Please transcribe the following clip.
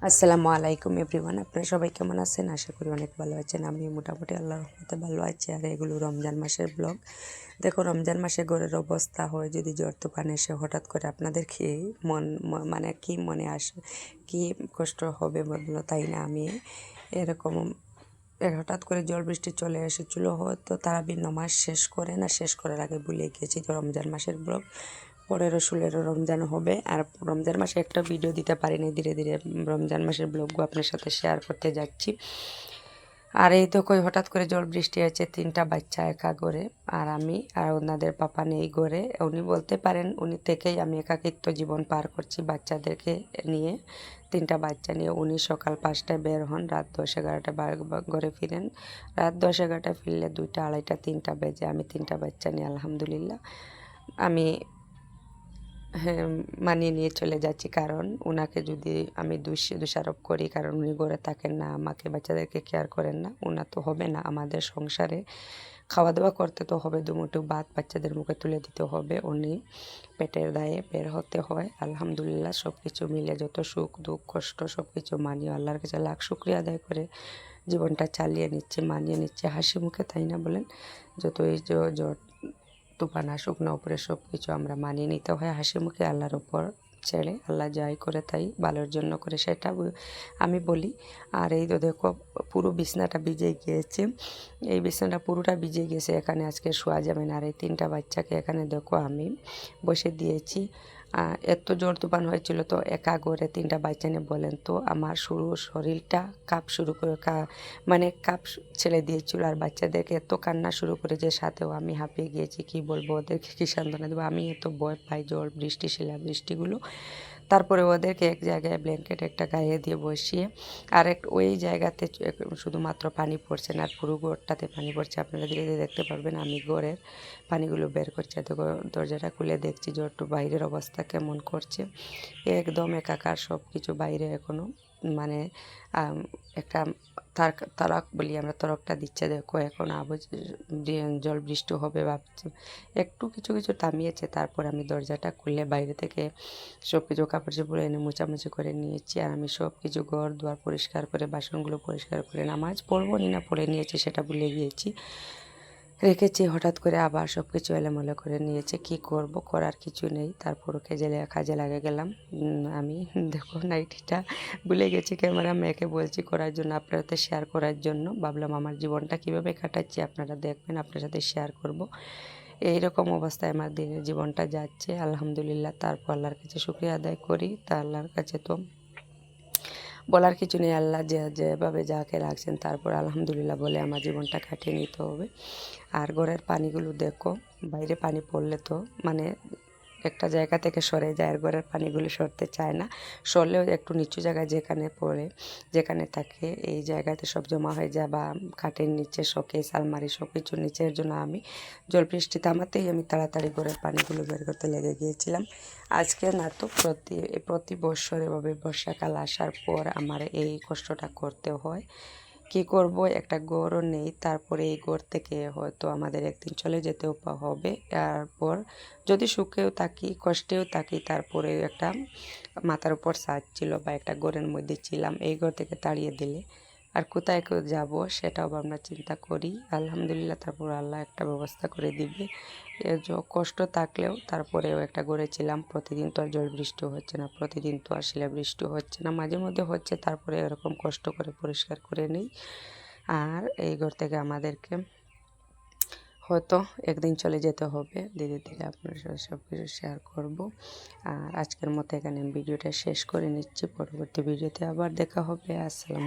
আসসালামু আলাইকুম এভরিওয়ান, আপনারা সবাই কেমন আছেন? আশা করি অনেক ভালো আছেন। আমি মোটামুটি আল্লাহর রহমতে ভালো আছি। আর এগুলো রমজান মাসের ব্লগ। দেখো, রমজান মাসে ঘরের অবস্থা হয় যদি জ্বর তুফান এসে হঠাৎ করে আপনাদের কি মানে কি মনে আসে, কি কষ্ট হবে বললো, তাই না? আমি এরকম হঠাৎ করে জল বৃষ্টি চলে এসেছিলো, হয়তো তারাবির নামাজ শেষ করার আগে ভুলে গিয়েছি। তো রমজান মাসের ব্লগ 15-16 রমজান হবে, আর রমজান মাসে একটা ভিডিও দিতে পারিনি। ধীরে ধীরে রমজান মাসের ব্লগও আপনার সাথে শেয়ার করতে যাচ্ছি। আর এই তো কই হঠাৎ করে জল বৃষ্টি আছে, 3টা বাচ্চা একা ঘরে, আর আমি আর ওনাদের পাপা নেই ঘরে। উনি বলতে পারেন উনি থেকেই আমি একাকিত্ব জীবন পার করছি বাচ্চাদেরকে নিয়ে। 3টা বাচ্চা নিয়ে উনি সকাল 5টায় বের হন, রাত 10-11টায় ঘরে ফিরেন। রাত 10-11টায় ফিরলে 2টা, 2:30, 3টা বেজে। আমি 3টা বাচ্চা নিয়ে আলহামদুলিল্লাহ আমি হ্যাঁ, মানিয়ে নিয়ে চলে যাচ্ছি। কারণ ওনাকে যদি আমি দোষারোপ করি, কারণ উনি ঘরে থাকেন না, আমাকে বাচ্চাদেরকে কেয়ার করেন না, ওনা তো হবে না। আমাদের সংসারে খাওয়া দাওয়া করতে তো হবে, দুমুঠো ভাত বাচ্চাদের মুখে তুলে দিতে হবে। উনি পেটের দায়ে বের হতে হয়। আলহামদুলিল্লাহ সব কিছু মিলে, যত সুখ দুঃখ কষ্ট সব কিছু মানিয়ে আল্লাহর কাছে লাখ শুকরিয়া আদায় করে জীবনটা চালিয়ে নিচ্ছে, মানিয়ে নিচ্ছে হাসি মুখে, তাই না বলেন? যতই জ্বর তুফান আসুক না, উপরে সব কিছু আমরা মানিয়ে নিতে হয় হাসি মুখে, আল্লাহর উপর ছেড়ে। আল্লাহ যাই করে তাই ভালোর জন্য করে, সেটা আমি বলি। আর এই তো দেখো, পুরো বিছনাটা ভিজে গিয়েছে। এই বিছনাটা পুরোটা ভিজে গেছে, এখানে আজকে শোয়া যাবে না। আর এই 3টা বাচ্চাকে এখানে দেখো আমি বসে দিয়েছি। এত জোর তুফান হয়েছিল, তো একা ঘরে 3টা বাচ্চা নিয়ে বলেন তো আমার শরীরটা কাঁপ শুরু করে মানে কাঁপ ছেড়ে দিয়েছিল। আর বাচ্চাদেরকে এত কান্না শুরু করে যে সাথেও আমি হাঁপিয়ে গিয়েছি। কি বলবো ওদেরকে, কি সান্ত্বনা দেবো? আমি এত ভয় পাই জল বৃষ্টি শিলাবৃষ্টিগুলো। তারপরে ওদেরকে এক জায়গায় ব্ল্যাঙ্কেট একটা গায়ে দিয়ে বসিয়ে ওই জায়গাতে শুধুমাত্র পানি পড়ছে না, আর পুরো ঘরটাতে পানি পড়ছে। আপনারা ধীরে ধীরে দেখতে পারবেন আমি ঘরের পানিগুলো বের করছি। তো দরজাটা খুলে দেখছি যে একটু বাইরের অবস্থা কেমন করছে। একদম একাকার সব কিছু বাইরে এখনও, মানে একটা তারাক বলি আমরা, তরকটা দিচ্ছে। দেখো এখন জল বৃষ্টি হবে ভাবছি, একটু কিছু কিছু থামিয়েছে। তারপর আমি দরজাটা খুলে বাইরে থেকে সব কিছু কাপড় চোপড় এনে মোছামুছি করে নিয়েছি। আর আমি সব কিছু ঘর দুয়ার পরিষ্কার করে, বাসনগুলো পরিষ্কার করে, নামাজ পড়বো না পড়ে নিয়েছি সেটা ভুলে গিয়েছি, রেখেছি। হঠাৎ করে আবার সব কিছু এলোমেলো করে নিয়েছে। কি করব, করার কিছু নেই। তারপর কাজে লাগে গেলাম। আমি দেখো নাইটিটা ভুলে গেছি, ক্যামেরা মেয়েকে বলছি করার জন্য, আপনার সাথে শেয়ার করার জন্য। ভাবলাম আমার জীবনটা কীভাবে কাটাচ্ছি আপনারা দেখবেন, আপনার সাথে শেয়ার করব। এইরকম অবস্থায় আমার দিনের জীবনটা যাচ্ছে আলহামদুলিল্লাহ। তারপর আল্লাহর কাছে শুকরিয়া আদায় করি। তা আল্লাহর কাছে তো বলার কিছু নেই, আল্লাহ যেভাবে যাকে রাখছেন তারপর আলহামদুলিল্লাহ বলে আমার জীবনটা কাটিয়ে নিতে হবে। আর ঘরের পানিগুলো দেখো, বাইরে পানি পড়লে তো মানে একটা জায়গা থেকে সরে যায়, আর ঘরের পানিগুলো সরতে চায় না। সরলেও একটু নিচু জায়গায় যেখানে পড়ে, যেখানে থাকে, এই জায়গাতে সব জমা হয়ে যায়, বা খাটের নিচে, শোকেস, আলমারি সব কিছুর নিচের জন্য আমি জল বৃষ্টি থামাতেই আমি তাড়াতাড়ি ঘরের পানিগুলো বের করতে লেগে গিয়েছিলাম। আজকে না তো প্রতি বছর এভাবে বর্ষাকাল আসার পর আমার এই কষ্টটা করতে হয়। কি করব, একটা ঘরও নেই। তারপরে এই ঘর থেকে হয়তো আমাদের একদিন চলে যেতেও হবে। তারপর যদি সুখেও থাকি কষ্টেও থাকি, তারপরে একটা মাথার উপর ছাদ ছিল বা একটা ঘরের মধ্যে ছিলাম, এই ঘর থেকে তাড়িয়ে দিলে আর কোথায় যাব সেটাও আমরা চিন্তা করি। আলহামদুলিল্লাহ তারপর আল্লাহ একটা ব্যবস্থা করে দিবে। কষ্ট থাকলেও তারপরেও একটা ঘরে ছিলাম। প্রতিদিন তো আর জল বৃষ্টি হচ্ছে না, প্রতিদিন তো আর শিলাবৃষ্টি হচ্ছে না, মাঝে মধ্যে হচ্ছে। তারপরে এরকম কষ্ট করে পরিষ্কার করে নিই। আর এই ঘর থেকে আমাদেরকে হয়তো একদিন চলে যেতে হবে। ধীরে ধীরে আপনার সাথে সব কিছু শেয়ার করব। আর আজকের মতো এখানে ভিডিওটা শেষ করে নিচ্ছি। পরবর্তী ভিডিওতে আবার দেখা হবে। আসসালাম।